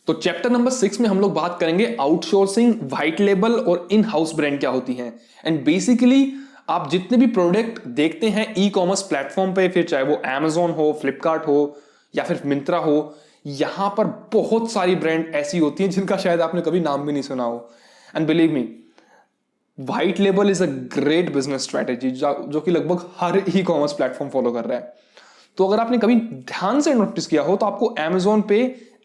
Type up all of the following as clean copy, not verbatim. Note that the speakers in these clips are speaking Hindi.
तो चैप्टर नंबर 6 में हम लोग बात करेंगे आउटसोर्सिंग, व्हाइट लेबल और इन हाउस ब्रांड क्या होती हैं। एंड बेसिकली आप जितने भी प्रोडक्ट देखते हैं ई कॉमर्स प्लेटफॉर्म पे, फिर चाहे वो Amazon हो, फ्लिपकार्ट हो या फिर मिंत्रा हो, यहां पर बहुत सारी ब्रांड ऐसी होती हैं जिनका शायद आपने कभी नाम भी नहीं सुना हो। And believe me, white label is a great business strategy जो कि लगभग हर ई कॉमर्स प्लेटफॉर्म फॉलो कर रहा है। तो अगर आपने कभी ध्यान से नोटिस किया हो तो आपको Amazon पे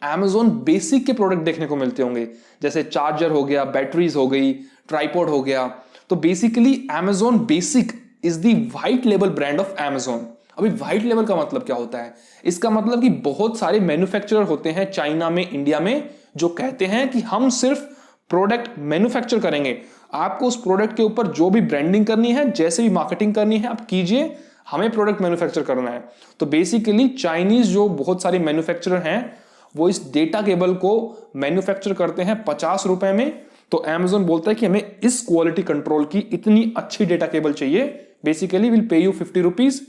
Amazon बेसिक के प्रोडक्ट देखने को मिलते होंगे, जैसे चार्जर हो गया, बैटरीज हो गई, ट्राइपॉड हो गया। तो basically Amazon basic is the white label brand of Amazon। अभी व्हाइट लेबल का मतलब क्या होता है? इसका मतलब कि बहुत सारे मैन्युफैक्चरर होते हैं चाइना में, इंडिया में, जो कहते हैं कि हम सिर्फ प्रोडक्ट मैन्युफैक्चर करेंगे, आपको उस प्रोडक्ट के ऊपर जो भी ब्रांडिंग करनी है, जैसे भी मार्केटिंग करनी है आप कीजिए, हमें प्रोडक्ट मैन्युफैक्चर करना है। तो बेसिकली चाइनीज जो बहुत सारे मैन्युफैक्चरर हैं वो इस डेटा केबल को मैन्युफैक्चर करते हैं 50 रुपए में। तो Amazon बोलता है कि हमें इस क्वालिटी कंट्रोल की इतनी अच्छी डेटा केबल चाहिए, basically will pay you 50 rupees.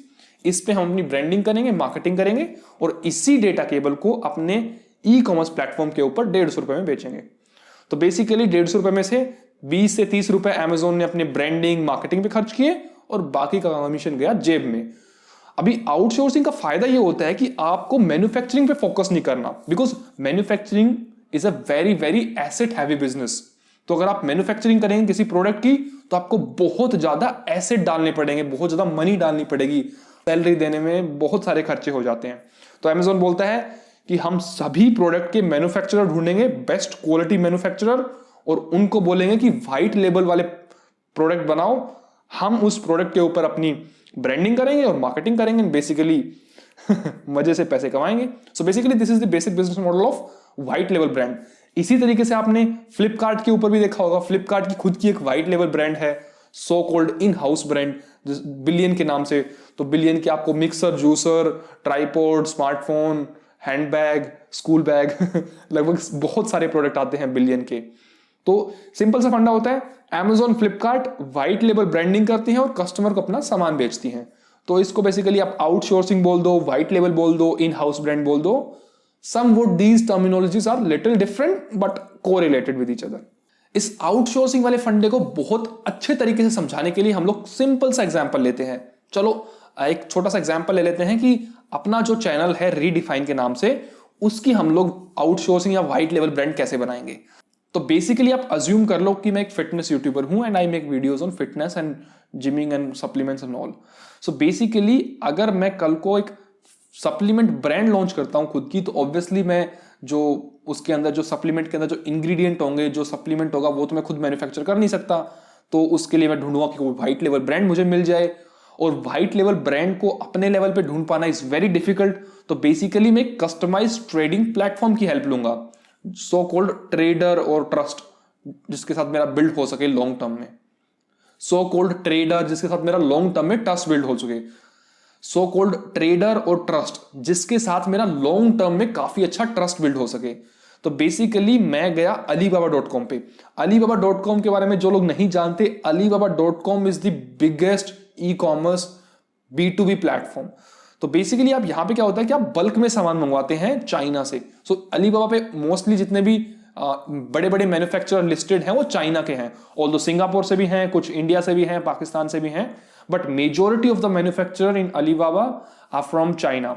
इस पे हम अपनी ब्रांडिंग करेंगे, मार्केटिंग करेंगे और इसी डेटा केबल को अपने ई कॉमर्स प्लेटफॉर्म के ऊपर 150 रुपए में बेचेंगे। तो बेसिकली 150 रुपए में से 20 से 30 रुपए Amazon ने अपने ब्रांडिंग, मार्केटिंग पे खर्च किए और बाकी का कमीशन गया जेब में। अभी आउटसोर्सिंग का फायदा ये होता है कि आपको मैन्युफैक्चरिंग पे फोकस नहीं करना, because manufacturing is a very very asset heavy business. तो अगर आप मैन्युफैक्चरिंग करेंगे किसी प्रोडक्ट की तो आपको बहुत ज्यादा एसेट डालने पड़ेंगे, बहुत ज्यादा मनी डालनी पड़ेगी, सैलरी देने में बहुत सारे खर्चे हो जाते हैं। तो Amazon बोलता है कि हम सभी प्रोडक्ट के मैन्युफैक्चरर ढूंढेंगे, बेस्ट क्वालिटी मैन्युफैक्चरर, और उनको बोलेंगे कि व्हाइट लेबल वाले प्रोडक्ट बनाओ, हम उस प्रोडक्ट के ऊपर अपनी ब्रांडिंग करेंगे और मार्केटिंग करेंगे, बेसिकली मजे से पैसे कमाएंगे। So basically this is the basic business model of white level brand. इसी तरीके से आपने फ्लिपकार्ट के ऊपर भी देखा होगा, फ्लिपकार्ट की खुद की एक व्हाइट लेवल ब्रांड है, so called in house brand, billion के नाम से। तो बिलियन के आपको mixer, juicer, tripod, smartphone, handbag, school bag लगभग बहुत सारे प्रोडक्ट आते हैं बिलियन के। तो सिंपल सा फंडा होता है, Amazon, Flipkart white label branding करती हैं और कस्टमर को अपना सामान बेचती हैं। तो इसको बेसिकली आप आउटसोर्सिंग बोल दो, व्हाइट लेबल बोल दो, इन हाउस ब्रांड बोल दो। Some would these terminologies are little different but correlated with each other. इस आउटसोर्सिंग वाले फंडे को बहुत अच्छे तरीके से समझाने के लिए हम लोग सिंपल सा एग्जांपल लेते हैं। चलो एक छोटा सा एग्जांपल ले लेते हैं कि अपना जो चैनल है रीडिफाइन के नाम से, उसकी हम लोग आउटसोर्सिंग या व्हाइट लेवल ब्रांड कैसे बनाएंगे। तो बेसिकली आप अज्यूम कर लो कि मैं एक फिटनेस यूट्यूबर हूं and I make videos on fitness and gymming and supplements and all. So basically अगर मैं कल को एक सप्लीमेंट ब्रांड लॉन्च करता हूं खुद की, तो ऑब्वियसली मैं जो उसके अंदर जो सप्लीमेंट के अंदर जो इंग्रेडिएंट होंगे, जो सप्लीमेंट होगा, वो तो मैं खुद मैन्युफैक्चर कर नहीं सकता। तो उसके लिए मैं ढूंढूंगा कि कोई व्हाइट लेवल ब्रांड मुझे मिल जाए, और व्हाइट लेवल ब्रांड को अपने लेवल पे ढूंढ पाना इज वेरी डिफिकल्ट। तो बेसिकली मैं कस्टमाइज ट्रेडिंग प्लेटफॉर्म की हेल्प लूंगा, सो कॉल्ड ट्रेडर और ट्रस्ट, जिसके साथ मेरा बिल्ड हो सके लॉन्ग टर्म में। सो कॉल्ड ट्रेडर जिसके साथ मेरा लॉन्ग टर्म में ट्रस्ट बिल्ड हो सके। सो कॉल्ड ट्रेडर और ट्रस्ट जिसके साथ मेरा लॉन्ग टर्म में काफी अच्छा ट्रस्ट बिल्ड हो सके। तो बेसिकली मैं गया alibaba.com पे। alibaba.com के बारे में जो लोग नहीं जानते, alibaba.com is the biggest e commerce B2B platform. तो बेसिकली आप यहां पे क्या होता है कि आप बल्क में सामान मंगवाते हैं चाइना से। सो अलीबाबा पे मोस्टली जितने भी बड़े बड़े मैन्युफैक्चरर लिस्टेड हैं वो चाइना के हैं, ऑल्दो सिंगापुर से भी हैं, कुछ इंडिया से भी हैं, पाकिस्तान से भी हैं, but majority of the manufacturer in Alibaba are from China.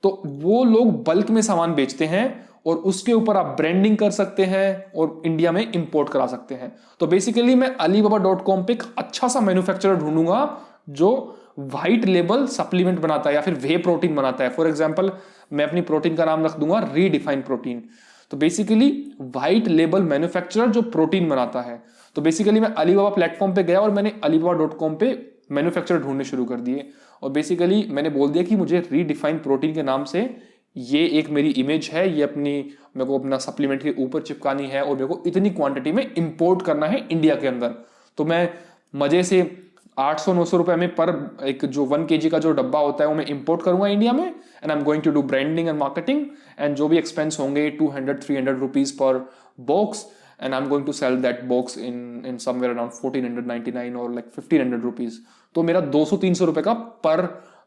तो वो लोग बल्क में सामान बेचते हैं और उसके ऊपर आप ब्रांडिंग कर सकते हैं और इंडिया में इंपोर्ट करा सकते हैं। तो बेसिकली मैं alibaba.com पे एक अच्छा सा मैन्युफैक्चरर ढूंढूंगा जो व्हाइट लेबल सप्लीमेंट बनाता है या फिर वे प्रोटीन बनाता है। फॉर एग्जांपल मैं अपनी प्रोटीन का नाम रख दूंगा रीडिफाइन प्रोटीन। तो बेसिकली व्हाइट लेबल मैन्युफैक्चरर जो प्रोटीन बनाता है। तो बेसिकली मैं अलीबाबा प्लेटफॉर्म पे गया और मैंने alibaba.com पे मैन्युफैक्चरर ढूंढने शुरू कर दिए, और बेसिकली मैंने बोल दिया कि मुझे रीडिफाइन प्रोटीन के नाम से ये एक मेरी इमेज है, ये मेरे को अपना सप्लीमेंट के ऊपर चिपकानी है और मेरे को इतनी क्वांटिटी में इंपोर्ट करना है इंडिया के अंदर। तो मैं मजे से 800-900 रुपए में पर एक जो 1 kg का जो डब्बा होता है वो मैं इंपोर्ट करूंगा इंडिया में, and I am going to do branding and marketing, and जो भी एक्सपेंस होंगे 200-300 rupees per box, and I'm going to sell that box in somewhere around 1499 or like 1500 rupees। तो मेरा 200-300 रुपए का पर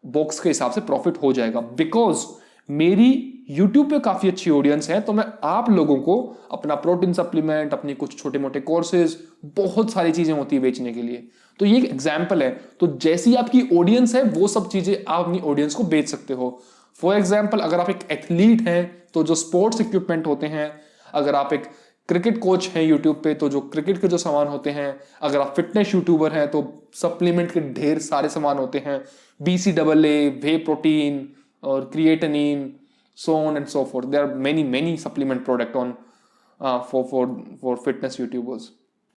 बॉक्स के हिसाब से प्रॉफिट हो जाएगा, बिकॉज मेरी YouTube पे काफी अच्छी ऑडियंस है, तो मैं आप लोगों को अपना प्रोटीन सप्लीमेंट, अपनी कुछ छोटे मोटे कोर्सेज, बहुत सारी चीजें होती है बेचने के लिए। तो ये एक एग्जाम्पल है। तो जैसी आपकी ऑडियंस है वो सब चीजें आप अपनी ऑडियंस को बेच सकते हो। फॉर एग्जाम्पल, अगर आप एक एथलीट हैं तो जो स्पोर्ट्स इक्विपमेंट होते हैं, अगर आप एक क्रिकेट कोच हैं यूट्यूब पे तो जो क्रिकेट के जो सामान होते हैं, अगर आप फिटनेस यूट्यूबर हैं तो सप्लीमेंट के ढेर सारे सामान होते हैं, BCAA, वे प्रोटीन और creatinine, so on and so forth. There are many supplement product on for fitness YouTubers.